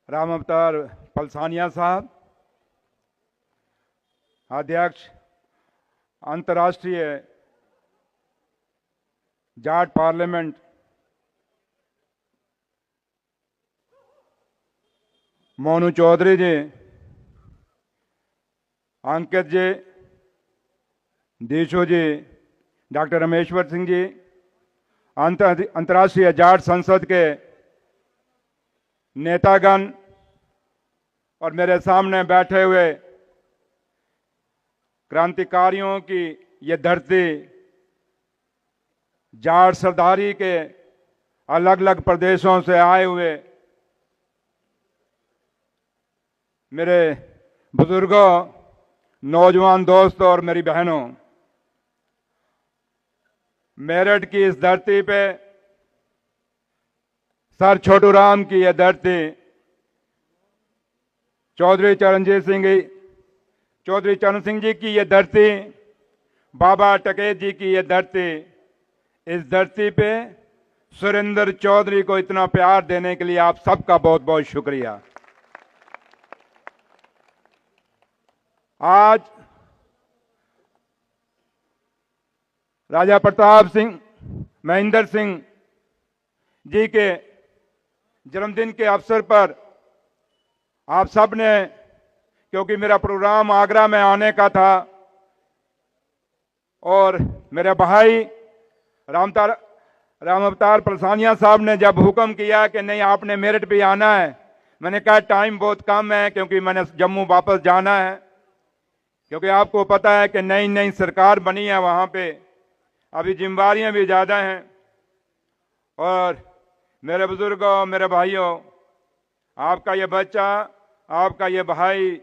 राम अवतार पलसानिया साहब, अध्यक्ष अंतर्राष्ट्रीय जाट पार्लियामेंट, मोनू चौधरी जी, अंकित जी, दीशु जी, डॉक्टर रमेश्वर सिंह जी, अंतर्राष्ट्रीय जाट संसद के नेतागण और मेरे सामने बैठे हुए क्रांतिकारियों की ये धरती, जाट सरदारी के अलग अलग प्रदेशों से आए हुए मेरे बुजुर्गों, नौजवान दोस्तों और मेरी बहनों, मेरठ की इस धरती पे सर छोटू राम की यह धरती, चौधरी चरण सिंह जी की यह धरती, बाबा टकेत जी की यह धरती, इस धरती पे सुरेंद्र चौधरी को इतना प्यार देने के लिए आप सबका बहुत बहुत शुक्रिया। आज राजा प्रताप सिंह महेंद्र सिंह जी के जन्मदिन के अवसर पर आप सब ने, क्योंकि मेरा प्रोग्राम आगरा में आने का था और मेरे भाई राम अवतार पलसानिया साहब ने जब हुक्म किया कि नहीं आपने मेरठ भी आना है, मैंने कहा टाइम बहुत कम है क्योंकि मैंने जम्मू वापस जाना है, क्योंकि आपको पता है कि नई नई सरकार बनी है, वहां पे अभी जिम्मेदारियां भी ज़्यादा हैं। और मेरे बुजुर्गों, मेरे भाइयों, आपका ये बच्चा, आपका ये भाई,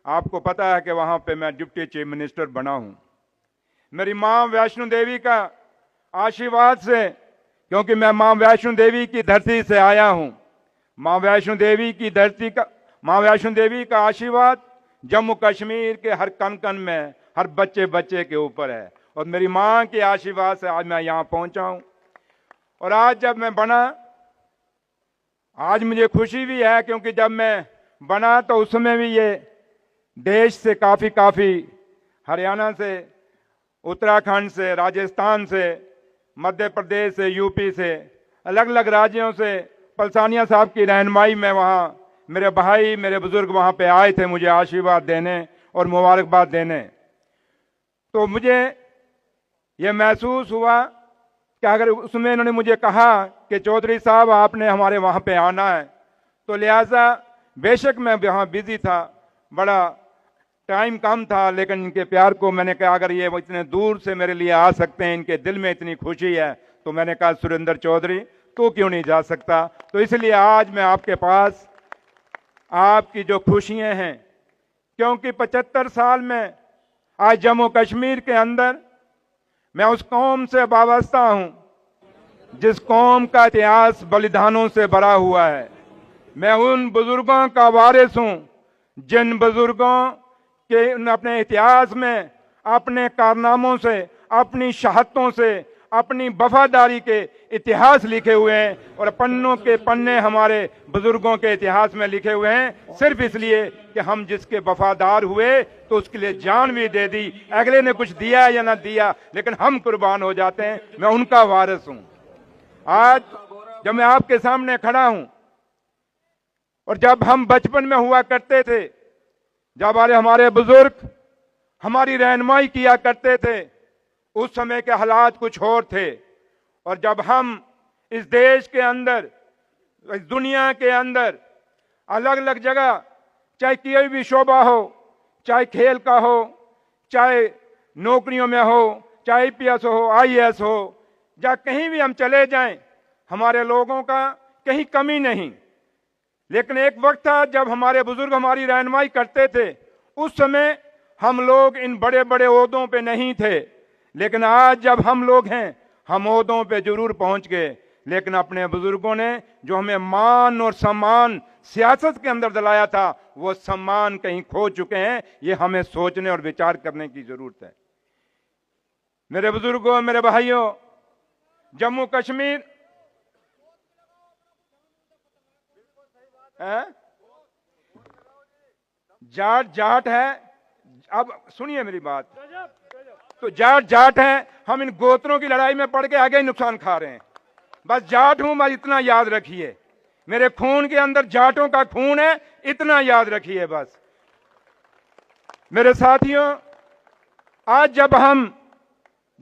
आपको पता है कि वहां पे मैं डिप्टी चीफ मिनिस्टर बना हूं। मेरी मां वैष्णो देवी का आशीर्वाद से, क्योंकि मैं मां वैष्णो देवी की धरती से आया हूं, मां वैष्णो देवी का आशीर्वाद जम्मू कश्मीर के हर कण कण में, हर बच्चे बच्चे के ऊपर है। और मेरी मां के आशीर्वाद से आज मैं यहां पहुंचा हूं। और आज जब मैं बना, आज मुझे खुशी भी है क्योंकि जब मैं बना तो उस समय भी ये देश से काफी हरियाणा से, उत्तराखंड से, राजस्थान से, मध्य प्रदेश से, यूपी से, अलग अलग राज्यों से पलसानिया साहब की रहनुमाई में वहाँ मेरे भाई, मेरे बुजुर्ग वहाँ पे आए थे मुझे आशीर्वाद देने और मुबारकबाद देने। तो मुझे ये महसूस हुआ कि अगर उसमें इन्होंने मुझे कहा कि चौधरी साहब आपने हमारे वहाँ पे आना है, तो लिहाजा बेशक मैं वहाँ बिजी था, बड़ा टाइम कम था, लेकिन इनके प्यार को मैंने कहा अगर ये इतने दूर से मेरे लिए आ सकते हैं, इनके दिल में इतनी खुशी है, तो मैंने कहा सुरेंद्र चौधरी तो क्यों नहीं जा सकता। तो इसलिए आज मैं आपके पास आपकी जो खुशियां हैं, क्योंकि 75 साल में आज जम्मू कश्मीर के अंदर मैं उस कौम से वाबस्ता हूं जिस कौम का इतिहास बलिदानों से भरा हुआ है। मैं उन बुजुर्गों का वारिस हूं जिन बुजुर्गों के अपने इतिहास में, अपने कारनामों से, अपनी शहादतों से, अपनी वफादारी के इतिहास लिखे हुए हैं। और पन्नों के पन्ने हमारे बुजुर्गों के इतिहास में लिखे हुए हैं, सिर्फ इसलिए कि हम जिसके वफादार हुए तो उसके लिए जान भी दे दी। अगले ने कुछ दिया या ना दिया, लेकिन हम कुर्बान हो जाते हैं। मैं उनका वारिस हूं। आज जब मैं आपके सामने खड़ा हूं, और जब हम बचपन में हुआ करते थे, जब हमारे बुजुर्ग हमारी रहनुमाई किया करते थे, उस समय के हालात कुछ और थे। और जब हम इस देश के अंदर, इस दुनिया के अंदर अलग अलग जगह, चाहे कोई भी शोबा हो, चाहे खेल का हो, चाहे नौकरियों में हो, चाहे आईपीएस हो, आईएएस हो, या कहीं भी हम चले जाएं, हमारे लोगों का कहीं कमी नहीं। लेकिन एक वक्त था जब हमारे बुजुर्ग हमारी रहनुमाई करते थे, उस समय हम लोग इन बड़े बड़े ओहदों पे नहीं थे। लेकिन आज जब हम लोग हैं, हम ओहदों पे जरूर पहुंच गए, लेकिन अपने बुजुर्गों ने जो हमें मान और सम्मान सियासत के अंदर दिलाया था, वो सम्मान कहीं खो चुके हैं। ये हमें सोचने और विचार करने की जरूरत है। मेरे बुजुर्गों, मेरे भाइयों, जम्मू कश्मीर जाट जाट है। अब सुनिए मेरी बात, तो जाट जाट है, हम इन गोत्रों की लड़ाई में पड़ के आगे ही नुकसान खा रहे हैं। बस जाट हूं मैं, इतना याद रखिए, मेरे खून के अंदर जाटों का खून है, इतना याद रखिए बस। मेरे साथियों, आज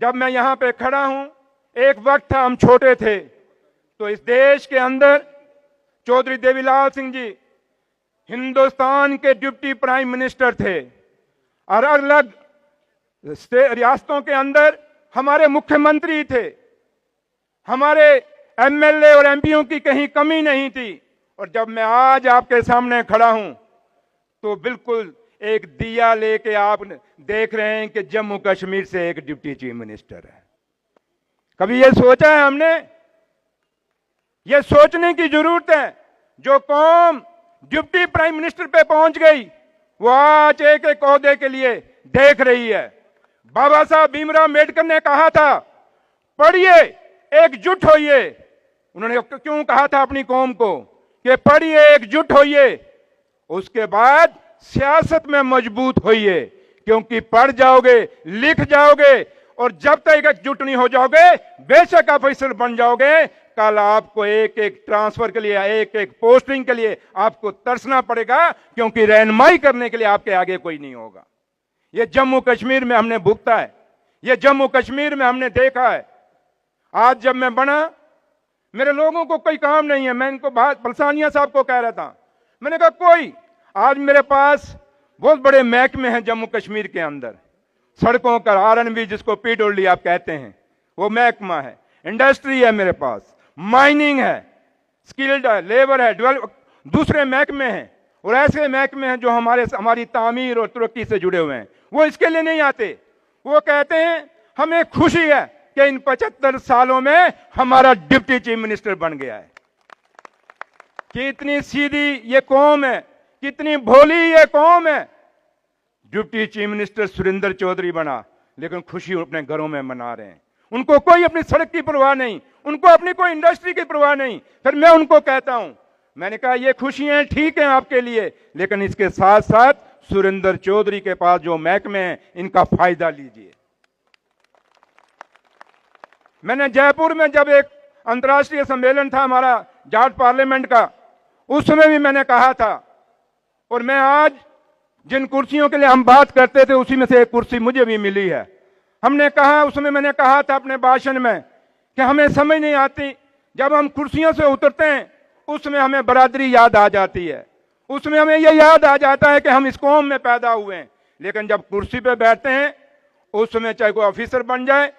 जब मैं यहां पे खड़ा हूं, एक वक्त था हम छोटे थे, तो इस देश के अंदर चौधरी देवीलाल सिंह जी हिंदुस्तान के डिप्टी प्राइम मिनिस्टर थे और अलग रियासतों के अंदर हमारे मुख्यमंत्री थे। हमारे एमएलए और एमपीओ की कहीं कमी नहीं थी। और जब मैं आज आपके सामने खड़ा हूं तो बिल्कुल एक दिया लेके आप देख रहे हैं कि जम्मू कश्मीर से एक डिप्टी चीफ मिनिस्टर है। कभी ये सोचा है हमने? ये सोचने की जरूरत है। जो कौम डिप्टी प्राइम मिनिस्टर पे पहुंच गई वो आज एक एक ओहदे के लिए देख रही है। बाबा साहब भीमराव अम्बेडकर ने कहा था, पढ़िए एकजुट होइए। उन्होंने क्यों कहा था अपनी कौम को कि पढ़िए एकजुट होइए, उसके बाद सियासत में मजबूत होइए, क्योंकि पढ़ जाओगे लिख जाओगे और जब तक एकजुट नहीं हो जाओगे बेशक आप ऑफिसर बन जाओगे, कल आपको एक एक ट्रांसफर के लिए, एक एक पोस्टिंग के लिए आपको तरसना पड़ेगा, क्योंकि रहनुमाई करने के लिए आपके आगे कोई नहीं होगा। ये जम्मू कश्मीर में हमने भुगता है, ये जम्मू कश्मीर में हमने देखा है। आज जब मैं बना, मेरे लोगों को कोई काम नहीं है। मैं इनको बात पलसानिया साहब को कह रहा था, मैंने कहा कोई, आज मेरे पास बहुत बड़े महकमे हैं जम्मू कश्मीर के अंदर, सड़कों का आरएनबी जिसको पीडब्ल्यूडी आप कहते हैं वो महकमा है, इंडस्ट्री है मेरे पास, माइनिंग है, स्किल्ड है, लेबर है, डेवलप दूसरे महकमे हैं और ऐसे महकमे हैं जो हमारी तामीर और तरक्की से जुड़े हुए हैं। वो इसके लिए नहीं आते, वो कहते हैं हमें खुशी है कि इन 75 सालों में हमारा डिप्टी चीफ मिनिस्टर बन गया है। कितनी सीधी ये कौम है, कितनी भोली ये कौम है। Deputy chief minister Surendra Chaudhary बना, लेकिन खुशी अपने घरों में मना रहे हैं। उनको कोई अपनी सड़क की परवाह नहीं, उनको अपनी कोई इंडस्ट्री की परवाह नहीं। फिर मैं उनको कहता हूं, मैंने कहा ये खुशियां ठीक हैं आपके लिए, लेकिन इसके साथ साथ सुरेंद्र चौधरी के पास जो महकमे हैं इनका फायदा लीजिए। मैंने जयपुर में जब एक अंतर्राष्ट्रीय सम्मेलन था हमारा जाट पार्लियामेंट का, उस समय भी मैंने कहा था, और मैं आज जिन कुर्सियों के लिए हम बात करते थे उसी में से एक कुर्सी मुझे भी मिली है। हमने कहा, उसमें मैंने कहा था अपने भाषण में कि हमें समझ नहीं आती, जब हम कुर्सियों से उतरते हैं उसमें हमें बरादरी याद आ जाती है, उसमें हमें यह याद आ जाता है कि हम इस कौम में पैदा हुए हैं। लेकिन जब कुर्सी पे बैठते हैं उसमें चाहे कोई ऑफिसर बन जाए,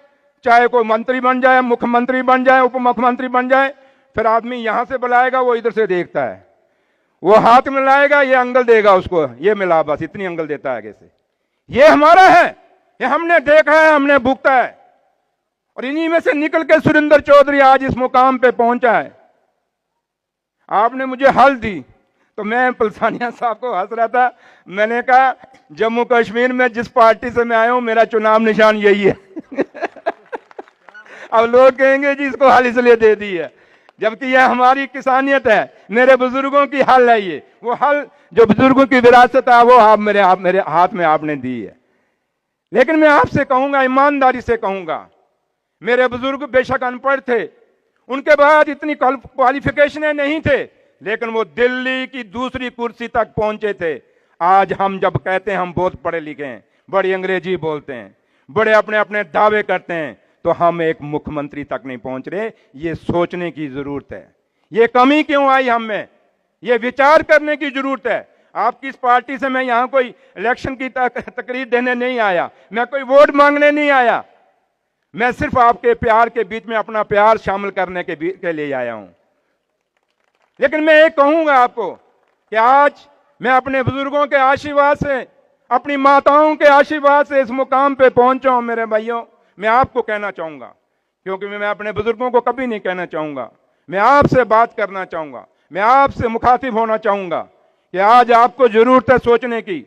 चाहे कोई मंत्री बन जाए, मुख्यमंत्री बन जाए, उप मुख्यमंत्री बन जाए, फिर आदमी यहां से बुलाएगा वो इधर से देखता है, वो हाथ मिलाएगा, ये अंगल देगा उसको, ये मिला, बस इतनी अंगल देता है आगे से। ये हमारा है, ये हमने देखा है, हमने भुगता है। और इन्हीं में से निकल के सुरेंद्र चौधरी आज इस मुकाम पे पहुंचा है। आपने मुझे हल दी तो मैं पलसानिया साहब को हंस रहा था, मैंने कहा जम्मू कश्मीर में जिस पार्टी से मैं आया हूं मेरा चुनाव निशान यही है। अब लोग कहेंगे जी इसको हल इसलिए दे दी है, जबकि यह हमारी किसानियत है, मेरे बुजुर्गों की हल है। ये वो हल जो बुजुर्गों की विरासत है वो आप मेरे हाथ में आपने दी है। लेकिन मैं आपसे कहूंगा, ईमानदारी से कहूंगा, मेरे बुजुर्ग बेशक अनपढ़ थे, उनके बाद इतनी क्वालिफिकेशनें नहीं थे, लेकिन वो दिल्ली की दूसरी कुर्सी तक पहुंचे थे। आज हम जब कहते हैं हम बहुत पढ़े लिखे हैं, बड़ी अंग्रेजी बोलते हैं, बड़े अपने अपने दावे करते हैं, तो हम एक मुख्यमंत्री तक नहीं पहुंच रहे। ये सोचने की जरूरत है, ये कमी क्यों आई हम में, ये विचार करने की जरूरत है। आपकी इस पार्टी से मैं यहां कोई इलेक्शन की तकरीर देने नहीं आया, मैं कोई वोट मांगने नहीं आया, मैं सिर्फ आपके प्यार के बीच में अपना प्यार शामिल करने के लिए आया हूं। लेकिन मैं एक कहूंगा आपको कि आज मैं अपने बुजुर्गों के आशीर्वाद से, अपनी माताओं के आशीर्वाद से इस मुकाम पे पहुंचा हूं। मेरे भाइयों, मैं आपको कहना चाहूंगा, क्योंकि मैं अपने बुजुर्गों को कभी नहीं कहना चाहूंगा, मैं आपसे बात करना चाहूंगा, मैं आपसे मुखातिब होना चाहूंगा कि आज आपको जरूरत है सोचने की।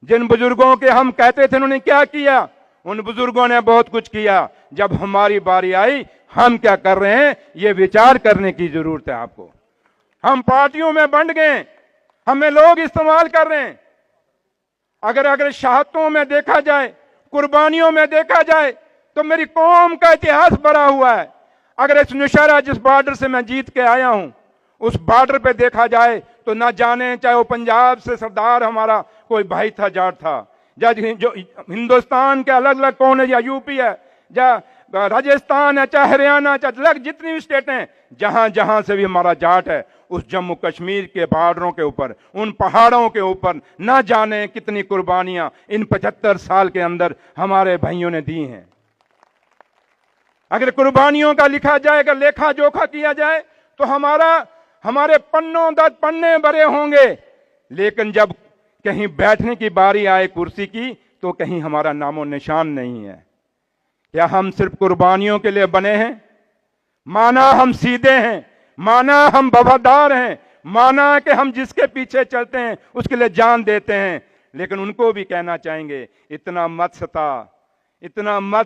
जिन बुजुर्गों के हम कहते थे उन्होंने क्या किया, उन बुजुर्गों ने बहुत कुछ किया। जब हमारी बारी आई हम क्या कर रहे हैं, ये विचार करने की जरूरत है आपको। हम पार्टियों में बंट गए, हमें लोग इस्तेमाल कर रहे हैं। अगर अगर शहादतों में देखा जाए, कुर्बानियों में देखा जाए, तो मेरी कौम का इतिहास भरा हुआ है। अगर इस नौशहरा जिस बॉर्डर से मैं जीत के आया हूं, उस बॉर्डर पे देखा जाए तो ना जाने चाहे वो पंजाब से सरदार हमारा कोई भाई था, जाट था, जो हिंदुस्तान के अलग अलग कोने, या यूपी है, या राजस्थान है, चाहे हरियाणा, चाहे अलग जितनी भी स्टेट हैं, जहां जहां से भी हमारा जाट है, उस जम्मू कश्मीर के बॉर्डरों के ऊपर, उन पहाड़ों के ऊपर ना जाने कितनी कुर्बानियां इन 75 साल के अंदर हमारे भाइयों ने दी हैं। अगर कुर्बानियों का लिखा जाए, अगर लेखा जोखा किया जाए, तो हमारे पन्नों दर पन्ने भरे होंगे, लेकिन जब कहीं बैठने की बारी आए कुर्सी की, तो कहीं हमारा नामो निशान नहीं है। क्या हम सिर्फ कुर्बानियों के लिए बने हैं? माना हम सीधे हैं, माना हम वफादार हैं, माना कि हम जिसके पीछे चलते हैं उसके लिए जान देते हैं, लेकिन उनको भी कहना चाहेंगे, इतना मत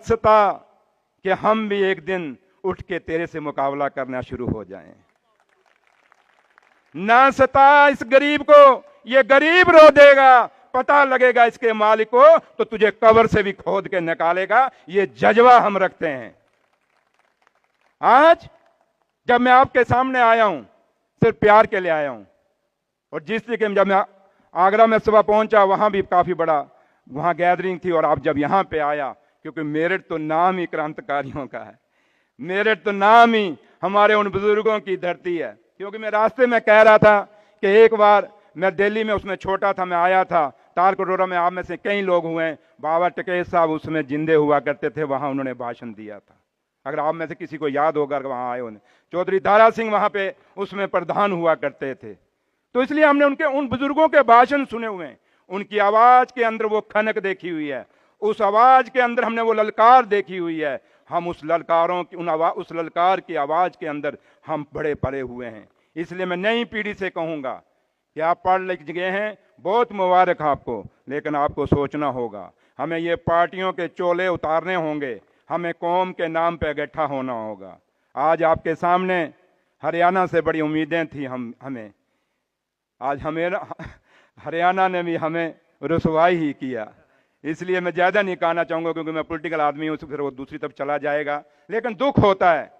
सता कि हम भी एक दिन उठ के तेरे से मुकाबला करना शुरू हो जाएं। ना सता इस गरीब को, ये गरीब रो देगा, पता लगेगा इसके मालिक को तो तुझे कब्र से भी खोद के निकालेगा। ये जज्बा हम रखते हैं। आज जब मैं आपके सामने आया हूं, सिर्फ प्यार के लिए आया हूं। और जिस तरीके जब मैं आगरा में सुबह पहुंचा, वहां भी काफी बड़ा वहां गैदरिंग थी, और आप जब यहां पे आया, क्योंकि मेरठ तो नाम ही क्रांतिकारियों का है, मेरठ तो नाम ही हमारे उन बुजुर्गों की धरती है। क्योंकि मैं रास्ते में कह रहा था कि एक बार मैं दिल्ली में, उसमें छोटा था, मैं आया था तारकोटोरा में, आप में से कई लोग हुए, बाबा टिकैत साहब उसमें जिंदे हुआ करते थे, वहां उन्होंने भाषण दिया था। अगर आप में से किसी को याद होगा, अगर वहां आए होंगे, चौधरी दारा सिंह वहां पे उसमें प्रधान हुआ करते थे। तो इसलिए हमने उन बुजुर्गों के भाषण सुने हुए हैं। उनकी आवाज के अंदर वो खनक देखी हुई है, उस आवाज के अंदर हमने वो ललकार देखी हुई है। हम उस उस ललकार की आवाज के अंदर हम बड़े पले हुए हैं। इसलिए मैं नई पीढ़ी से कहूंगा कि आप पढ़ लिख गए हैं, बहुत मुबारक आपको, लेकिन आपको सोचना होगा। हमें ये पार्टियों के चोले उतारने होंगे, हमें कौम के नाम पे इकट्ठा होना होगा। आज आपके सामने हरियाणा से बड़ी उम्मीदें थी हमें, आज हरियाणा ने भी हमें रुसवाई ही किया। इसलिए मैं ज़्यादा नहीं कहना चाहूँगा, क्योंकि मैं पॉलिटिकल आदमी हूँ, फिर वो दूसरी तरफ चला जाएगा। लेकिन दुख होता है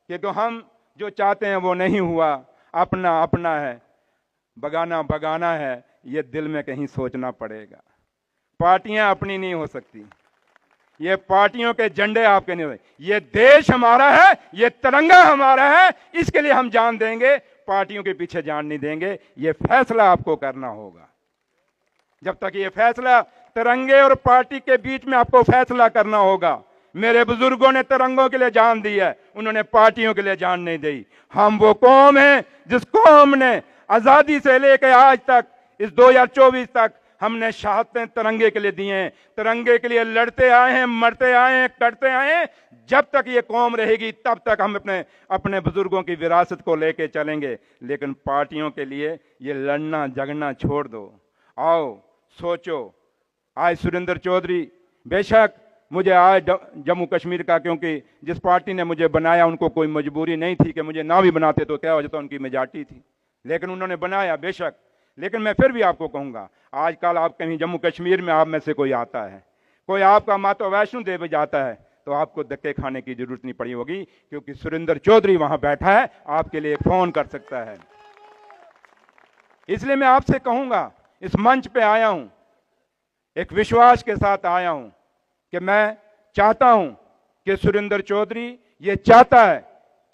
कि तो हम जो चाहते हैं वो नहीं हुआ। अपना अपना है, बगाना बगाना है, ये दिल में कहीं सोचना पड़ेगा। पार्टियां अपनी नहीं हो सकती, ये पार्टियों के झंडे आपके नहीं हो। ये देश हमारा है, ये तिरंगा हमारा है, इसके लिए हम जान देंगे, पार्टियों के पीछे जान नहीं देंगे। ये फैसला आपको करना होगा। जब तक ये फैसला तिरंगे और पार्टी के बीच में आपको फैसला करना होगा। मेरे बुजुर्गों ने तिरंगों के लिए जान दी है, उन्होंने पार्टियों के लिए जान नहीं दी। हम वो कौम है जिस कौम ने आजादी से लेकर आज तक, इस 2024 तक, हमने शहादतें तिरंगे के लिए दी हैं। तिरंगे के लिए लड़ते आए हैं, मरते आए हैं, करते आए हैं। जब तक ये कौम रहेगी तब तक हम अपने बुजुर्गों की विरासत को लेके चलेंगे। लेकिन पार्टियों के लिए ये लड़ना झगड़ना छोड़ दो। आओ सोचो। आज सुरेंद्र चौधरी, बेशक मुझे आज जम्मू कश्मीर का, क्योंकि जिस पार्टी ने मुझे बनाया उनको कोई मजबूरी नहीं थी कि मुझे ना भी बनाते तो क्या हो जाता, उनकी मेजॉरिटी थी, लेकिन उन्होंने बनाया बेशक। लेकिन मैं फिर भी आपको कहूंगा, आजकल आप कहीं जम्मू कश्मीर में आप में से कोई आता है, कोई आपका माता वैष्णो देवी जाता है, तो आपको धक्के खाने की जरूरत नहीं पड़ी होगी, क्योंकि सुरेंद्र चौधरी वहां बैठा है, आपके लिए फोन कर सकता है। इसलिए मैं आपसे कहूंगा, इस मंच पे आया हूं, एक विश्वास के साथ आया हूं कि मैं चाहता हूं कि सुरेंद्र चौधरी ये चाहता है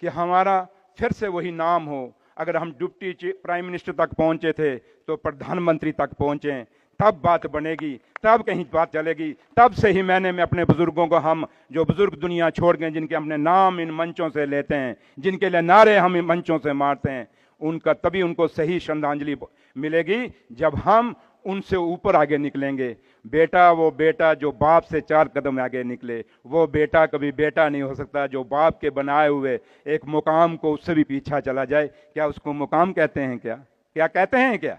कि हमारा फिर से वही नाम हो। अगर हम डिप्टी प्राइम मिनिस्टर तक पहुंचे थे तो प्रधानमंत्री तक पहुंचे, तब बात बनेगी, तब कहीं बात चलेगी। तब से ही मैं अपने बुजुर्गों को, हम जो बुजुर्ग दुनिया छोड़ गए, जिनके हमने नाम इन मंचों से लेते हैं, जिनके लिए नारे हम इन मंचों से मारते हैं, उनका तभी उनको सही श्रद्धांजलि मिलेगी जब हम उनसे ऊपर आगे निकलेंगे। बेटा, वो बेटा जो बाप से 4 कदम आगे निकले, वो बेटा कभी बेटा नहीं हो सकता। जो बाप के बनाए हुए एक मुकाम को उससे भी पीछा चला जाए, क्या उसको मुकाम कहते हैं? क्या कहते हैं? क्या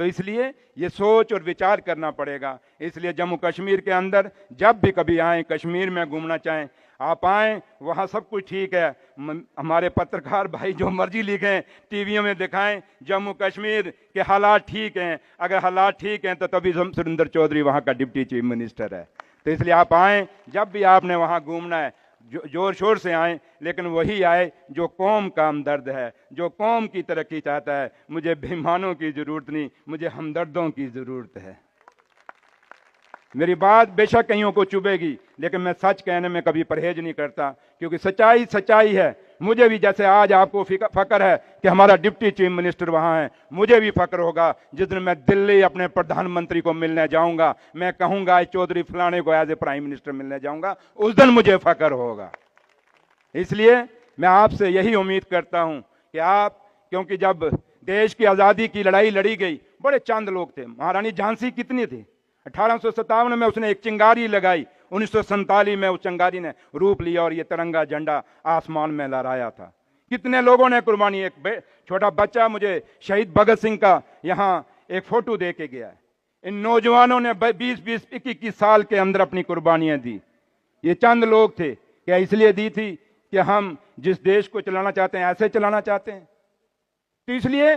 तो इसलिए ये सोच और विचार करना पड़ेगा। इसलिए जम्मू कश्मीर के अंदर जब भी कभी आएँ, कश्मीर में घूमना चाहें, आप आएँ, वहाँ सब कुछ ठीक है। हमारे पत्रकार भाई जो मर्जी लिखें, टीवियों में दिखाएं, जम्मू कश्मीर के हालात ठीक हैं। अगर हालात ठीक हैं तो तभी सुरेंद्र चौधरी वहाँ का डिप्टी चीफ मिनिस्टर है। तो इसलिए आप आएँ, जब भी आपने वहाँ घूमना है जोर शोर से आए, लेकिन वही आए जो कौम का हमदर्द है, जो कौम की तरक्की चाहता है। मुझे बेईमानों की ज़रूरत नहीं, मुझे हमदर्दों की ज़रूरत है। मेरी बात बेशक कईयों को चुभेगी, लेकिन मैं सच कहने में कभी परहेज नहीं करता, क्योंकि सच्चाई सच्चाई है। मुझे भी जैसे आज आपको फक्र है कि हमारा डिप्टी चीफ मिनिस्टर वहाँ है, मुझे भी फक्र होगा जिस दिन मैं दिल्ली अपने प्रधानमंत्री को मिलने जाऊंगा, मैं कहूंगा चौधरी फलाने को एज ए प्राइम मिनिस्टर मिलने जाऊंगा, उस दिन मुझे फक्र होगा। इसलिए मैं आपसे यही उम्मीद करता हूं कि आप, क्योंकि जब देश की आज़ादी की लड़ाई लड़ी गई, बड़े चंद लोग थे। महारानी झांसी कितनी थी? 1857 में उसने एक चिंगारी लगाई, 1947 में उस चिंगारी ने रूप लिया और ये तिरंगा झंडा आसमान में लहराया था। कितने लोगों ने कुर्बानी, एक छोटा बच्चा मुझे शहीद भगत सिंह का यहाँ एक फोटो दे के गया है। इन नौजवानों ने 20-20, 21 साल के अंदर अपनी कुर्बानियां दी। ये चंद लोग थे, क्या इसलिए दी थी कि हम जिस देश को चलाना चाहते हैं ऐसे चलाना चाहते हैं? तो इसलिए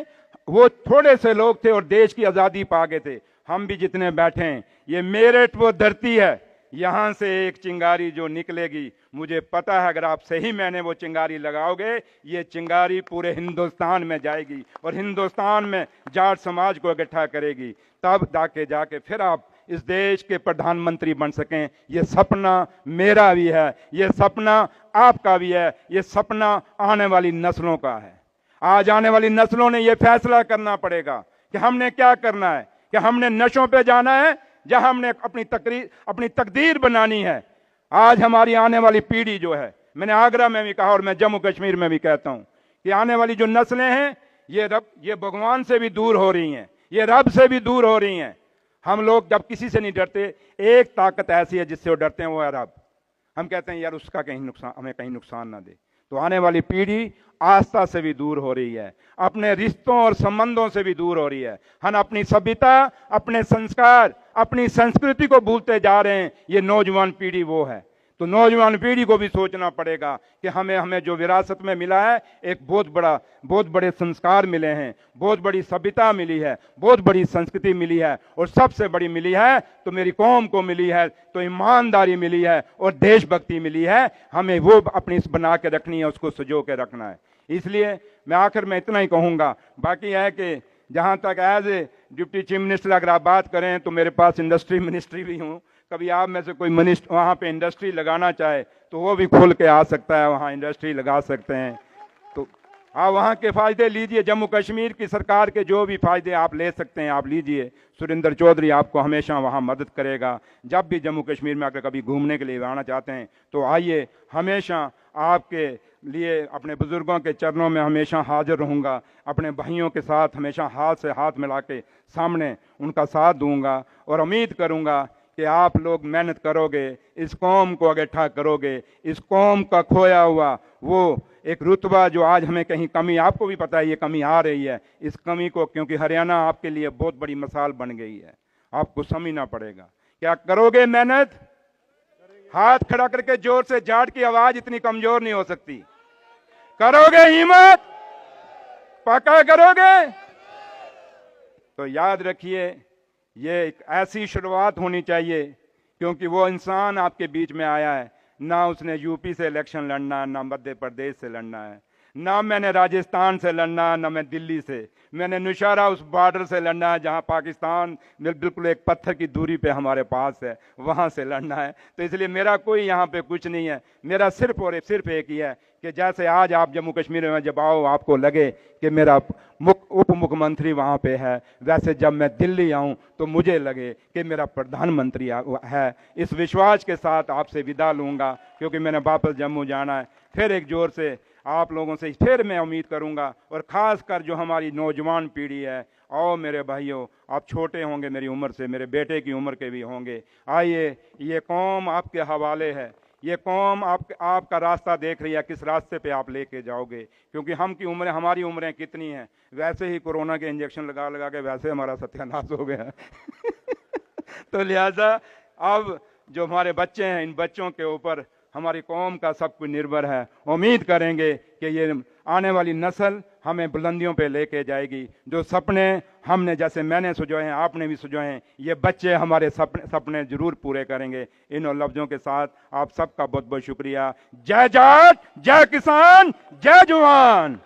वो थोड़े से लोग थे और देश की आज़ादी पा गए थे। हम भी जितने बैठे हैं, ये मेरठ वो धरती है, यहां से एक चिंगारी जो निकलेगी, मुझे पता है अगर आप सही मैंने वो चिंगारी लगाओगे, ये चिंगारी पूरे हिंदुस्तान में जाएगी और हिंदुस्तान में जाट समाज को इकट्ठा करेगी। तब जाके फिर आप इस देश के प्रधानमंत्री बन सकें। ये सपना मेरा भी है, ये सपना आपका भी है, ये सपना आने वाली नस्लों का है। आज आने वाली नस्लों ने यह फैसला करना पड़ेगा कि हमने क्या करना है, कि हमने नशों पे जाना है या हमने अपनी तकदीर बनानी है। आज हमारी आने वाली पीढ़ी जो है, मैंने आगरा में भी कहा और मैं जम्मू कश्मीर में भी कहता हूं कि आने वाली जो नस्लें हैं, ये भगवान से भी दूर हो रही हैं, ये रब से भी दूर हो रही हैं। हम लोग जब किसी से नहीं डरते, एक ताकत ऐसी है जिससे वो डरते हैं, वो है रब। हम कहते हैं यार उसका कहीं नुकसान, हमें कहीं नुकसान ना दे। तो आने वाली पीढ़ी आस्था से भी दूर हो रही है, अपने रिश्तों और संबंधों से भी दूर हो रही है। हम अपनी सभ्यता, अपने संस्कार, अपनी संस्कृति को भूलते जा रहे हैं। ये नौजवान पीढ़ी वो है। तो नौजवान पीढ़ी को भी सोचना पड़ेगा कि हमें जो विरासत में मिला है, एक बहुत बड़े संस्कार मिले हैं, बहुत बड़ी सभ्यता मिली है, बहुत बड़ी संस्कृति मिली है, और सबसे बड़ी मिली है तो मेरी कौम को मिली है, तो ईमानदारी मिली है और देशभक्ति मिली है। हमें वो अपनी बना के रखनी है, उसको सजो के रखना है। इसलिए मैं आखिर में इतना ही कहूँगा। बाकी है कि जहाँ तक as a deputy chief minister अगर आप बात करें तो मेरे पास इंडस्ट्री मिनिस्ट्री भी हूँ। कभी आप में से कोई मिनिस्टर वहाँ पे इंडस्ट्री लगाना चाहे तो वो भी खुल के आ सकता है, वहाँ इंडस्ट्री लगा सकते हैं। तो आप वहाँ के फ़ायदे लीजिए, जम्मू कश्मीर की सरकार के जो भी फ़ायदे आप ले सकते हैं आप लीजिए। सुरेंद्र चौधरी आपको हमेशा वहाँ मदद करेगा। जब भी जम्मू कश्मीर में अगर कभी घूमने के लिए आना चाहते हैं तो आइए, हमेशा आपके लिए अपने बुज़ुर्गों के चरणों में हमेशा हाजिर रहूँगा। अपने भाइयों के साथ हमेशा हाथ से हाथ मिला के सामने उनका साथ दूंगा और उम्मीद करूँगा कि आप लोग मेहनत करोगे, इस कौम को इकट्ठा करोगे, इस कौम का खोया हुआ वो एक रुतबा जो आज हमें कहीं कमी, आपको भी पता है ये कमी आ रही है, इस कमी को, क्योंकि हरियाणा आपके लिए बहुत बड़ी मिसाल बन गई है, आपको समझना पड़ेगा। क्या करोगे मेहनत? हाथ खड़ा करके जोर से, जाट की आवाज इतनी कमजोर नहीं हो सकती। करोगे हिम्मत? पक्का करोगे? तो याद रखिए, ये एक ऐसी शुरुआत होनी चाहिए, क्योंकि वो इंसान आपके बीच में आया है, ना उसने यूपी से इलेक्शन लड़ना है, ना मध्य प्रदेश से लड़ना है, ना मैंने राजस्थान से लड़ना है, ना मैं दिल्ली से, मैंने नौशहरा उस बॉर्डर से लड़ना है जहां पाकिस्तान बिल्कुल एक पत्थर की दूरी पे हमारे पास है, वहां से लड़ना है। तो इसलिए मेरा कोई यहाँ पे कुछ नहीं है, मेरा सिर्फ और सिर्फ एक ही है कि जैसे आज आप जम्मू कश्मीर में जब आओ आपको लगे कि मेरा उप मुख्यमंत्री वहाँ पे है, वैसे जब मैं दिल्ली आऊँ तो मुझे लगे कि मेरा प्रधानमंत्री है। इस विश्वास के साथ आपसे विदा लूँगा, क्योंकि मैंने वापस जम्मू जाना है। फिर एक जोर से आप लोगों से फिर मैं उम्मीद करूंगा, और ख़ास कर जो हमारी नौजवान पीढ़ी है, आओ मेरे भाइयों, आप छोटे होंगे मेरी उम्र से, मेरे बेटे की उम्र के भी होंगे, आइए, ये कौम आपके हवाले है, ये कौम आपका रास्ता देख रही है, किस रास्ते पे आप लेके जाओगे, क्योंकि हमारी उम्रें कितनी हैं, वैसे ही कोरोना के इंजेक्शन लगा लगा के वैसे हमारा सत्यानाश हो गया। तो लिहाजा अब जो हमारे बच्चे हैं, इन बच्चों के ऊपर हमारी कौम का सब कुछ निर्भर है। उम्मीद करेंगे कि ये आने वाली नस्ल हमें बुलंदियों पे लेके जाएगी। जो सपने हमने, जैसे मैंने सुझाए हैं, आपने भी सुझाए हैं, ये बच्चे हमारे सपने जरूर पूरे करेंगे। इन लफ्जों के साथ आप सबका बहुत बहुत शुक्रिया। जय जाट, जय किसान, जय जवान।